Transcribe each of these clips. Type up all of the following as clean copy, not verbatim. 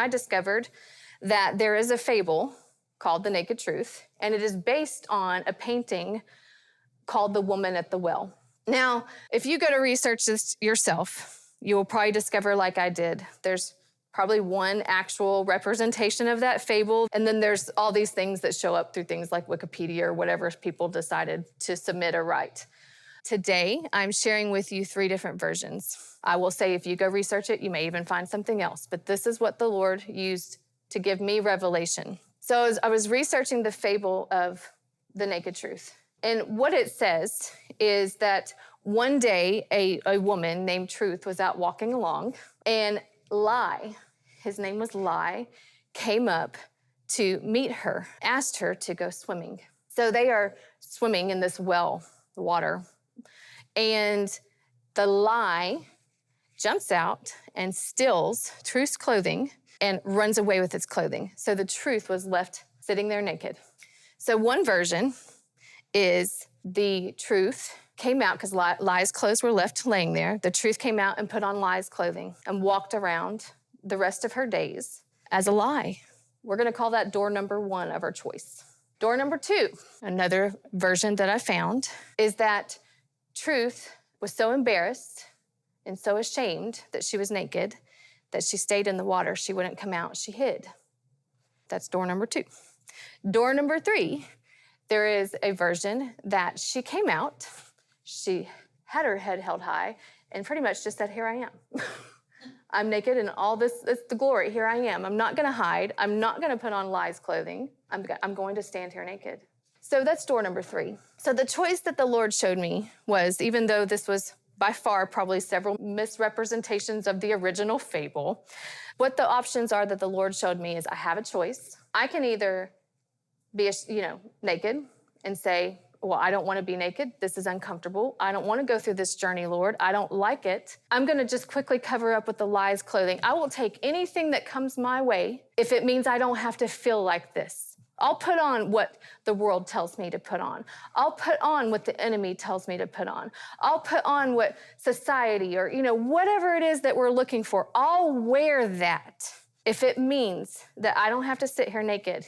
I discovered that there is a fable called The Naked Truth, and it is based on a painting called The Woman at the Well. Now, if you go to research this yourself, you will probably discover, like I did, there's probably one actual representation of that fable, and then there's all these things that show up through things like Wikipedia or whatever people decided to submit or write. Today, I'm sharing with you 3 different versions. I will say if you go research it, you may even find something else, but this is what the Lord used to give me revelation. So as I was researching the fable of The Naked Truth, and what it says is that one day a woman named Truth was out walking along, and Lie, his name was Lie, came up to meet her, asked her to go swimming. So they are swimming in this well, the water, and the Lie jumps out and steals Truth's clothing and runs away with its clothing. So the Truth was left sitting there naked. So one version is the Truth came out because Lie's clothes were left laying there. The Truth came out and put on Lie's clothing and walked around the rest of her days as a Lie. We're going to call that door number 1 of our choice. Door number 2, another version that I found, is that Truth was so embarrassed and so ashamed that she was naked that she stayed in the water. She wouldn't come out. She hid. That's door number 2. Door number 3, there is a version that she came out, she had her head held high, and pretty much just said, here I am. I'm naked and all this is the glory. Here I am. I'm not going to hide. I'm not going to put on Lie's clothing. I'm going to stand here naked. So that's door number 3. So the choice that the Lord showed me was, even though this was by far probably several misrepresentations of the original fable, what the options are that the Lord showed me is I have a choice. I can either be, naked and say, well, I don't want to be naked. This is uncomfortable. I don't want to go through this journey, Lord. I don't like it. I'm going to just quickly cover up with the Lie's clothing. I will take anything that comes my way if it means I don't have to feel like this. I'll put on what the world tells me to put on. I'll put on what the enemy tells me to put on. I'll put on what society or, whatever it is that we're looking for. I'll wear that if it means that I don't have to sit here naked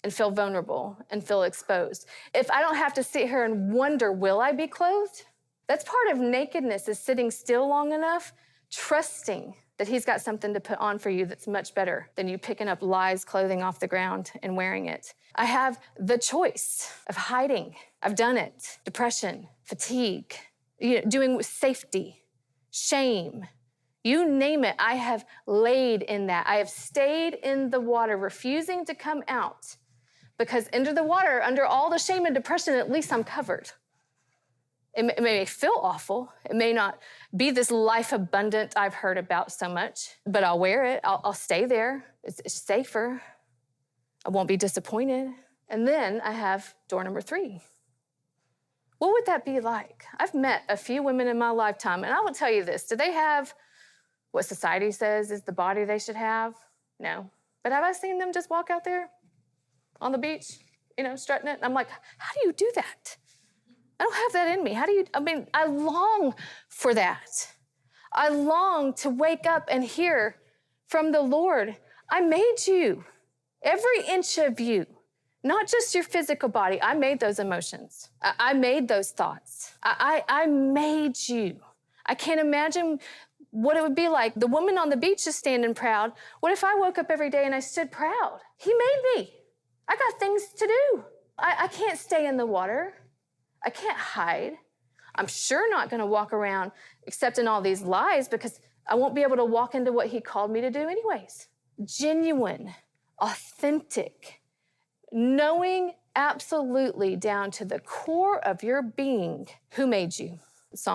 and feel vulnerable and feel exposed. If I don't have to sit here and wonder, will I be clothed? That's part of nakedness, is sitting still long enough, trusting that he's got something to put on for you that's much better than you picking up Lie's clothing off the ground and wearing it. I have the choice of hiding. I've done it. Depression, fatigue, doing with safety, shame. You name it, I have laid in that. I have stayed in the water, refusing to come out. Because under the water, under all the shame and depression, at least I'm covered. It may feel awful. It may not be this life abundant I've heard about so much, but I'll wear it. I'll stay there. It's safer. I won't be disappointed. And then I have door number 3. What would that be like? I've met a few women in my lifetime, and I will tell you this. Do they have what society says is the body they should have? No. But have I seen them just walk out there on the beach, strutting it? And I'm like, how do you do that? I don't have that in me. I long for that. I long to wake up and hear from the Lord, I made you, every inch of you, not just your physical body. I made those emotions. I made those thoughts. I made you. I can't imagine what it would be like. The woman on the beach is standing proud. What if I woke up every day and I stood proud? He made me. I got things to do. I can't stay in the water. I can't hide. I'm sure not going to walk around accepting all these lies because I won't be able to walk into what he called me to do anyways. Genuine, authentic, knowing absolutely down to the core of your being who made you. Psalm